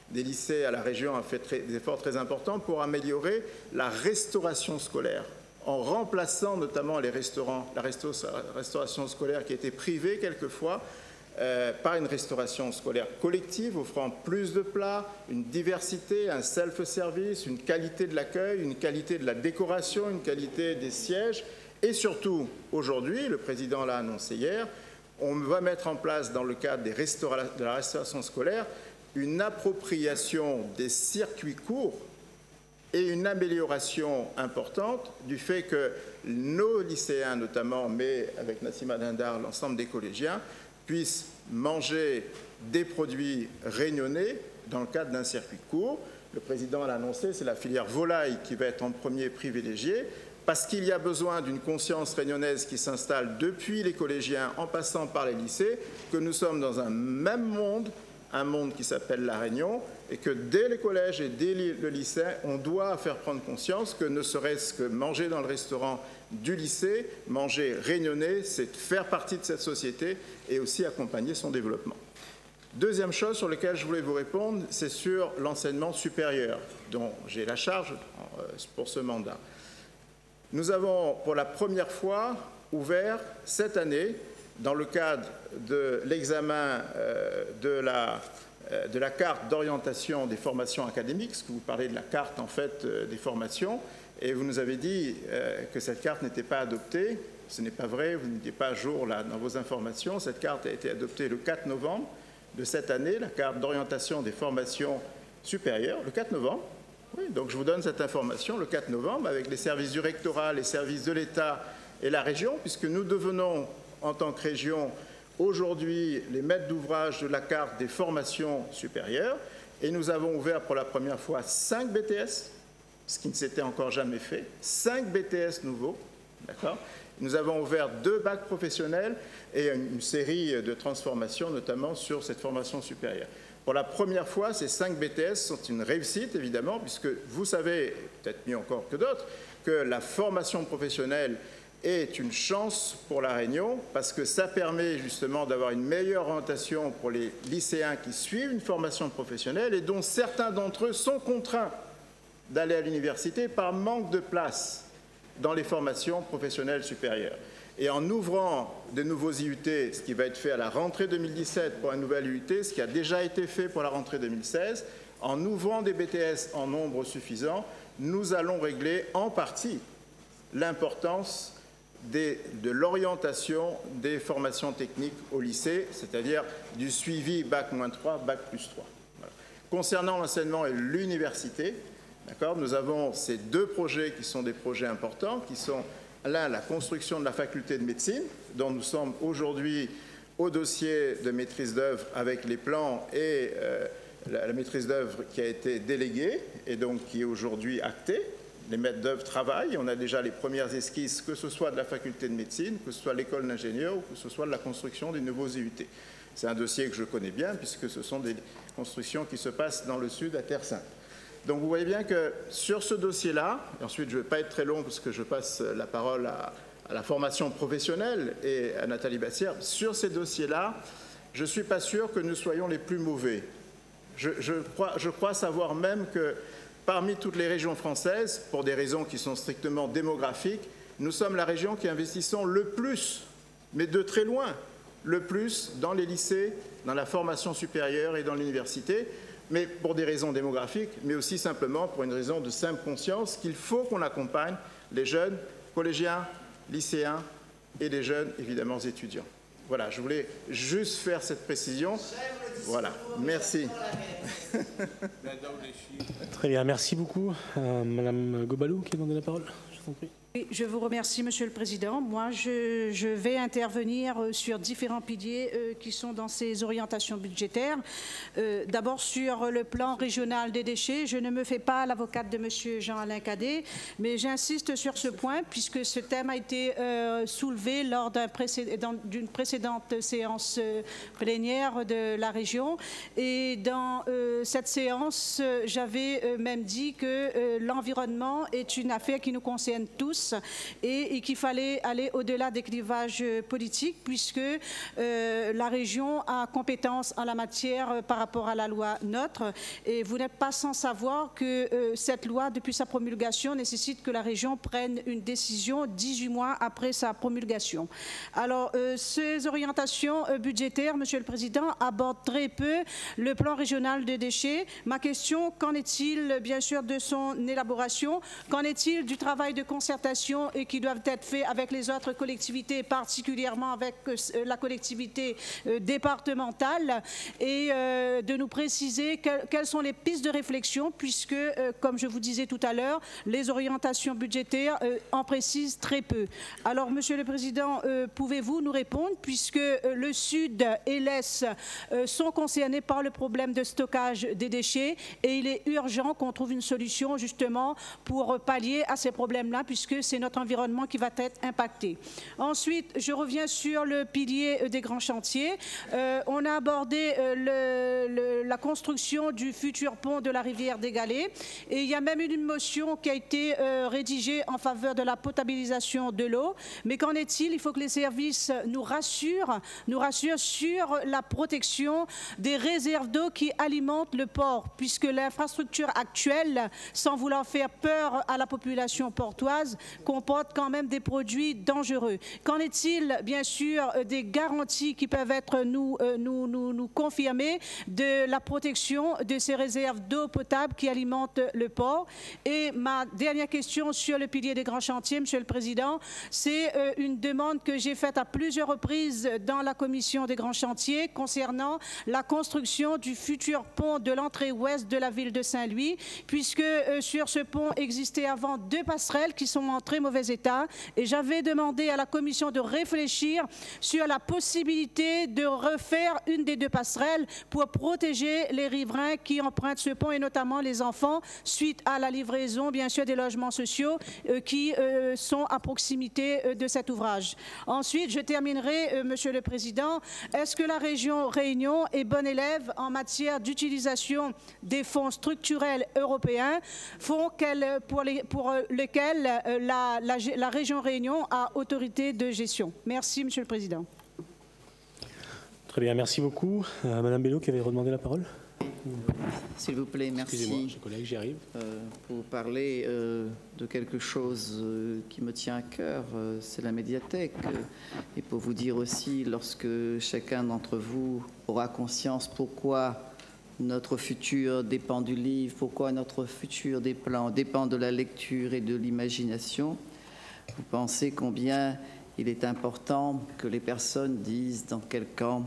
des lycées à la région a fait des efforts très importants pour améliorer la restauration scolaire, en remplaçant notamment les restaurants, la restauration scolaire qui était privée quelquefois, par une restauration scolaire collective, offrant plus de plats, une diversité, un self-service, une qualité de l'accueil, une qualité de la décoration, une qualité des sièges. Et surtout, aujourd'hui, le président l'a annoncé hier, on va mettre en place dans le cadre de la restauration scolaire une appropriation des circuits courts et une amélioration importante du fait que nos lycéens notamment, mais avec Nassima Dindar, l'ensemble des collégiens, puissent manger des produits réunionnais dans le cadre d'un circuit court. Le président l'a annoncé, c'est la filière volaille qui va être en premier privilégiée, parce qu'il y a besoin d'une conscience réunionnaise qui s'installe depuis les collégiens en passant par les lycées, que nous sommes dans un même monde, un monde qui s'appelle La Réunion, et que dès les collèges et dès le lycée, on doit faire prendre conscience que ne serait-ce que manger dans le restaurant du lycée, manger réunionnais, c'est faire partie de cette société et aussi accompagner son développement. Deuxième chose sur laquelle je voulais vous répondre, c'est sur l'enseignement supérieur, dont j'ai la charge pour ce mandat. Nous avons pour la première fois ouvert cette année, dans le cadre de l'examen de la carte d'orientation des formations académiques, parce que vous parlez de la carte en fait des formations, et vous nous avez dit que cette carte n'était pas adoptée. Ce n'est pas vrai, vous n'étiez pas à jour là dans vos informations. Cette carte a été adoptée le 4 novembre de cette année, la carte d'orientation des formations supérieures, le 4 novembre. Oui, donc je vous donne cette information le 4 novembre avec les services du rectorat, les services de l'État et la région, puisque nous devenons en tant que région aujourd'hui les maîtres d'ouvrage de la carte des formations supérieures, et nous avons ouvert pour la première fois 5 BTS, ce qui ne s'était encore jamais fait, 5 BTS nouveaux, d'accord. Nous avons ouvert 2 bacs professionnels et une série de transformations, notamment sur cette formation supérieure. Pour la première fois, ces 5 BTS sont une réussite, évidemment, puisque vous savez, peut-être mieux encore que d'autres, que la formation professionnelle est une chance pour La Réunion, parce que ça permet justement d'avoir une meilleure orientation pour les lycéens qui suivent une formation professionnelle et dont certains d'entre eux sont contraints d'aller à l'université par manque de place dans les formations professionnelles supérieures. Et en ouvrant de nouveaux IUT, ce qui va être fait à la rentrée 2017 pour un nouvel IUT, ce qui a déjà été fait pour la rentrée 2016, en ouvrant des BTS en nombre suffisant, nous allons régler en partie l'importance de l'orientation des formations techniques au lycée, c'est-à-dire du suivi Bac-3, Bac+3. Voilà. Concernant l'enseignement et l'université, nous avons ces 2 projets qui sont des projets importants, qui sont l'un, la construction de la faculté de médecine, dont nous sommes aujourd'hui au dossier de maîtrise d'œuvre avec les plans et la maîtrise d'œuvre qui a été déléguée et donc qui est aujourd'hui actée. Les maîtres d'œuvre travaillent, on a déjà les premières esquisses, que ce soit de la faculté de médecine, que ce soit l'école d'ingénieurs ou que ce soit de la construction des nouveaux IUT. C'est un dossier que je connais bien puisque ce sont des constructions qui se passent dans le sud à Terre-Sainte. Donc vous voyez bien que sur ce dossier-là, et ensuite je ne vais pas être très long parce que je passe la parole à la formation professionnelle et à Nathalie Bassière, sur ces dossiers-là, je ne suis pas sûr que nous soyons les plus mauvais. Je crois savoir même que parmi toutes les régions françaises, pour des raisons qui sont strictement démographiques, nous sommes la région qui investissons le plus, mais de très loin, le plus dans les lycées, dans la formation supérieure et dans l'université, mais pour des raisons démographiques, mais aussi simplement pour une raison de simple conscience qu'il faut qu'on accompagne les jeunes collégiens, lycéens et les jeunes, évidemment, étudiants. Voilà, je voulais juste faire cette précision. Voilà, merci. Très bien, merci beaucoup. Madame Gobalou qui a demandé la parole, je vous en prie. Oui, je vous remercie, Monsieur le Président. Moi, je vais intervenir sur différents piliers qui sont dans ces orientations budgétaires. D'abord, sur le plan régional des déchets, je ne me fais pas l'avocate de Monsieur Jean-Alain Cadet, mais j'insiste sur ce point puisque ce thème a été soulevé lors d'une précédente séance plénière de la région. Et dans cette séance, j'avais même dit que l'environnement est une affaire qui nous concerne tous et qu'il fallait aller au-delà des clivages politiques puisque la région a compétence en la matière par rapport à la loi NOTRe et vous n'êtes pas sans savoir que cette loi, depuis sa promulgation, nécessite que la région prenne une décision 18 mois après sa promulgation. Alors, ces orientations budgétaires, Monsieur le Président, abordent très peu le plan régional des déchets. Ma question, qu'en est-il bien sûr de son élaboration? Qu'en est-il du travail de concertation et qui doivent être faits avec les autres collectivités, particulièrement avec la collectivité départementale, et de nous préciser quelles sont les pistes de réflexion, puisque, comme je vous disais tout à l'heure, les orientations budgétaires en précisent très peu. Alors, Monsieur le Président, pouvez-vous nous répondre, puisque le Sud et l'Est sont concernés par le problème de stockage des déchets, et il est urgent qu'on trouve une solution, justement, pour pallier à ces problèmes-là, puisque c'est notre environnement qui va être impacté. Ensuite, je reviens sur le pilier des grands chantiers. On a abordé la construction du futur pont de la rivière des Galets et il y a même une motion qui a été rédigée en faveur de la potabilisation de l'eau. Mais qu'en est-il? Il faut que les services nous rassurent sur la protection des réserves d'eau qui alimentent le port, puisque l'infrastructure actuelle, sans vouloir faire peur à la population portoise, comporte quand même des produits dangereux. Qu'en est-il, bien sûr, des garanties qui peuvent être nous confirmées de la protection de ces réserves d'eau potable qui alimentent le port? Et ma dernière question sur le pilier des grands chantiers, Monsieur le Président, c'est une demande que j'ai faite à plusieurs reprises dans la commission des grands chantiers concernant la construction du futur pont de l'entrée ouest de la ville de Saint-Louis, puisque sur ce pont existaient avant 2 passerelles qui sont en très mauvais état et j'avais demandé à la commission de réfléchir sur la possibilité de refaire une des 2 passerelles pour protéger les riverains qui empruntent ce pont et notamment les enfants suite à la livraison bien sûr des logements sociaux qui sont à proximité de cet ouvrage. Ensuite, je terminerai, Monsieur le Président, est-ce que la région Réunion est bonne élève en matière d'utilisation des fonds structurels européens, fonds pour lesquels la région Réunion a autorité de gestion? Merci, Monsieur le Président. Très bien, merci beaucoup. Madame Bello qui avait redemandé la parole. S'il vous plaît, merci. Excusez-moi, chers collègues, j'y arrive. Pour parler de quelque chose qui me tient à cœur, c'est la médiathèque. Et pour vous dire aussi, lorsque chacun d'entre vous aura conscience pourquoi notre futur dépend du livre, pourquoi notre futur dépend de la lecture et de l'imagination, vous pensez combien il est important que les personnes disent dans quel camp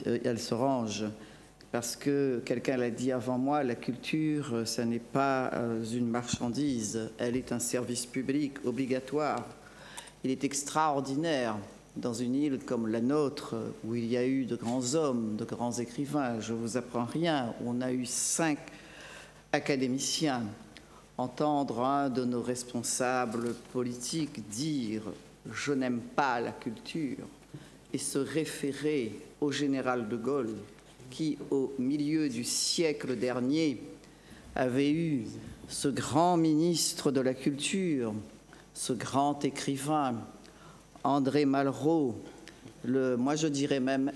elles se rangent. Parce que, quelqu'un l'a dit avant moi, la culture, ça n'est pas une marchandise, elle est un service public obligatoire. Il est extraordinaire, dans une île comme la nôtre, où il y a eu de grands hommes, de grands écrivains, je ne vous apprends rien, où on a eu 5 académiciens, entendre un de nos responsables politiques dire « je n'aime pas la culture » et se référer au général de Gaulle, qui, au milieu du siècle dernier, avait eu ce grand ministre de la Culture, ce grand écrivain, André Malraux, moi je dirais même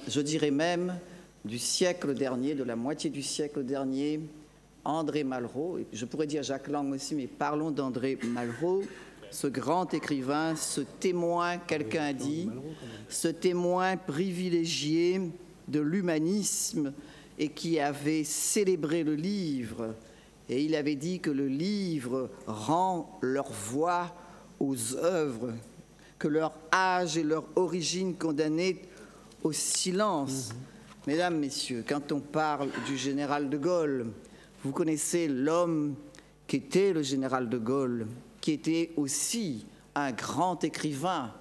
du siècle dernier, de la moitié du siècle dernier, André Malraux, et je pourrais dire Jacques Lang aussi, mais parlons d'André Malraux, ce grand écrivain, ce témoin, quelqu'un a dit, ce témoin privilégié de l'humanisme et qui avait célébré le livre. Et il avait dit que le livre rend leur voix aux œuvres, que leur âge et leur origine condamnaient au silence. Mesdames, Messieurs, quand on parle du général de Gaulle, vous connaissez l'homme qui était le général de Gaulle, qui était aussi un grand écrivain,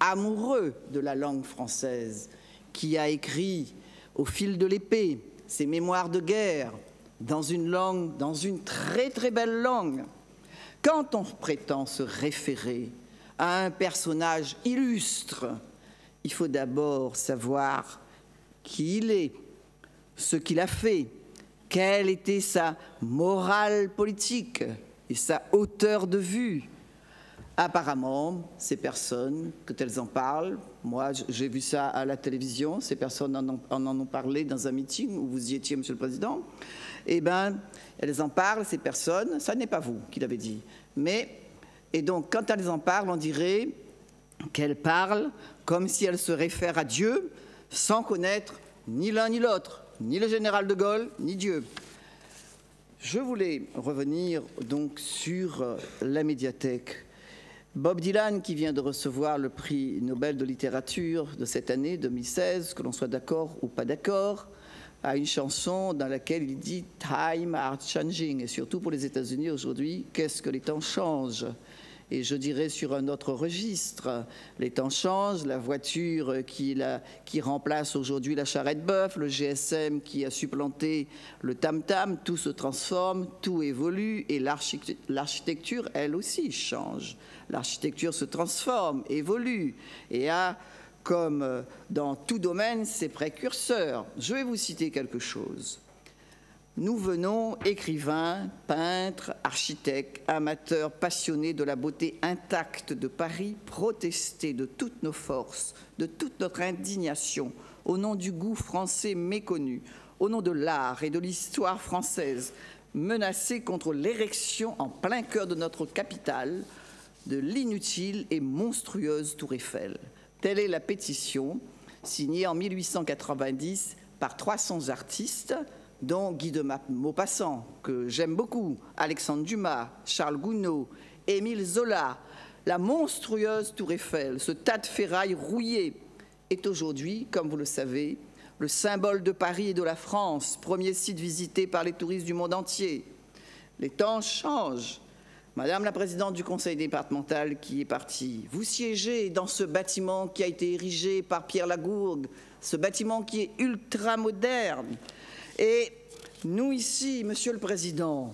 amoureux de la langue française, qui a écrit au fil de l'épée ses mémoires de guerre dans une langue, dans une très très belle langue. Quand on prétend se référer à un personnage illustre, il faut d'abord savoir qui il est, ce qu'il a fait, quelle était sa morale politique et sa hauteur de vue. Apparemment, ces personnes, quand elles en parlent, moi j'ai vu ça à la télévision, ces personnes en ont parlé dans un meeting où vous y étiez, Monsieur le Président, eh bien, elles en parlent, ces personnes, ça n'est pas vous qui l'avez dit, mais, et donc quand elles en parlent, on dirait qu'elles parlent comme si elles se réfèrent à Dieu, sans connaître ni l'un ni l'autre, ni le général de Gaulle, ni Dieu. Je voulais revenir donc sur la médiathèque. Bob Dylan, qui vient de recevoir le prix Nobel de littérature de cette année 2016, que l'on soit d'accord ou pas d'accord, a une chanson dans laquelle il dit « Time are changing », et surtout pour les États-Unis aujourd'hui, qu'est-ce que les temps changent? Et je dirais sur un autre registre, les temps changent, la voiture qui remplace aujourd'hui la charrette bœuf, le GSM qui a supplanté le tam-tam, tout se transforme, tout évolue et l'architecture, elle aussi, change. L'architecture se transforme, évolue et a, comme dans tout domaine, ses précurseurs. Je vais vous citer quelque chose. Nous venons, écrivains, peintres, architectes, amateurs, passionnés de la beauté intacte de Paris, protester de toutes nos forces, de toute notre indignation, au nom du goût français méconnu, au nom de l'art et de l'histoire française, menacés contre l'érection en plein cœur de notre capitale de l'inutile et monstrueuse Tour Eiffel. Telle est la pétition signée en 1890 par 300 artistes, dont Guy de Maupassant, que j'aime beaucoup, Alexandre Dumas, Charles Gounod, Émile Zola. La monstrueuse Tour Eiffel, ce tas de ferraille rouillé, est aujourd'hui, comme vous le savez, le symbole de Paris et de la France, premier site visité par les touristes du monde entier. Les temps changent. Madame la présidente du conseil départemental qui est partie, vous siégez dans ce bâtiment qui a été érigé par Pierre Lagourgue, ce bâtiment qui est ultra moderne. Et nous ici, Monsieur le Président,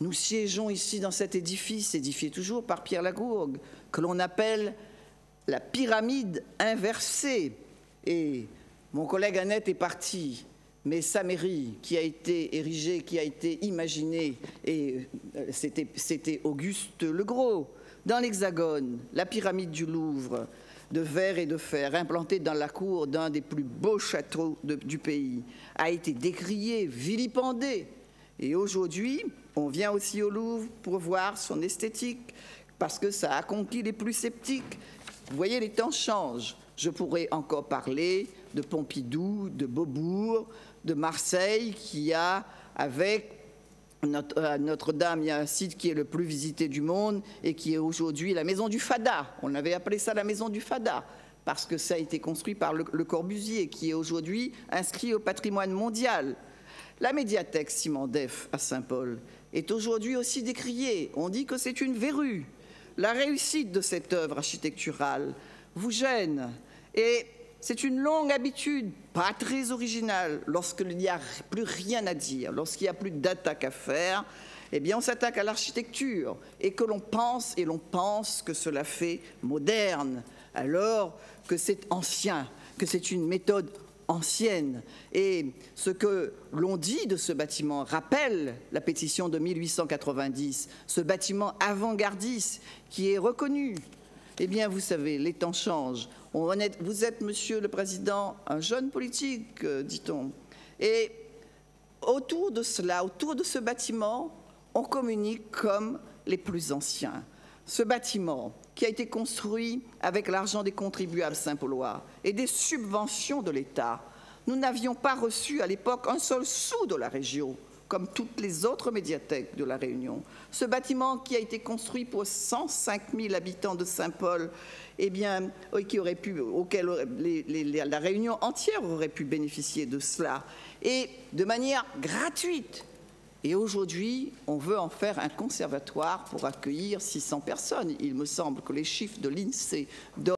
nous siégeons ici dans cet édifice, édifié toujours par Pierre Lagourgue, que l'on appelle la pyramide inversée. Et mon collègue Annette est parti, mais sa mairie, qui a été érigée, qui a été imaginée, et c'était Auguste Legros. Dans l'Hexagone, la pyramide du Louvre, de verre et de fer, implantée dans la cour d'un des plus beaux châteaux du pays, a été décriée, vilipendée. Et aujourd'hui, on vient aussi au Louvre pour voir son esthétique, parce que ça a conquis les plus sceptiques. Vous voyez, les temps changent. Je pourrais encore parler de Pompidou, de Beaubourg, de Marseille, qui a, avec Notre-Dame, il y a un site qui est le plus visité du monde et qui est aujourd'hui la maison du Fada. On avait appelé ça la maison du Fada parce que ça a été construit par Le Corbusier, qui est aujourd'hui inscrit au patrimoine mondial. La médiathèque Simon-Def à Saint-Paul est aujourd'hui aussi décriée. On dit que c'est une verrue. La réussite de cette œuvre architecturale vous gêne et c'est une longue habitude, pas très originale, lorsqu'il n'y a plus rien à dire, lorsqu'il n'y a plus d'attaque à faire, eh bien on s'attaque à l'architecture et que l'on pense que cela fait moderne, alors que c'est ancien, que c'est une méthode ancienne. Et ce que l'on dit de ce bâtiment rappelle la pétition de 1890, ce bâtiment avant-gardiste qui est reconnu. Eh bien, vous savez, les temps changent. Vous êtes, Monsieur le Président, un jeune politique, dit-on. Et autour de cela, autour de ce bâtiment, on communique comme les plus anciens. Ce bâtiment qui a été construit avec l'argent des contribuables saint-paulois et des subventions de l'État, nous n'avions pas reçu à l'époque un seul sou de la région, comme toutes les autres médiathèques de La Réunion. Ce bâtiment qui a été construit pour 105 000 habitants de Saint-Paul, eh bien, auquel la Réunion entière aurait pu bénéficier de cela, et de manière gratuite. Et aujourd'hui, on veut en faire un conservatoire pour accueillir 600 personnes. Il me semble que les chiffres de l'INSEE donnent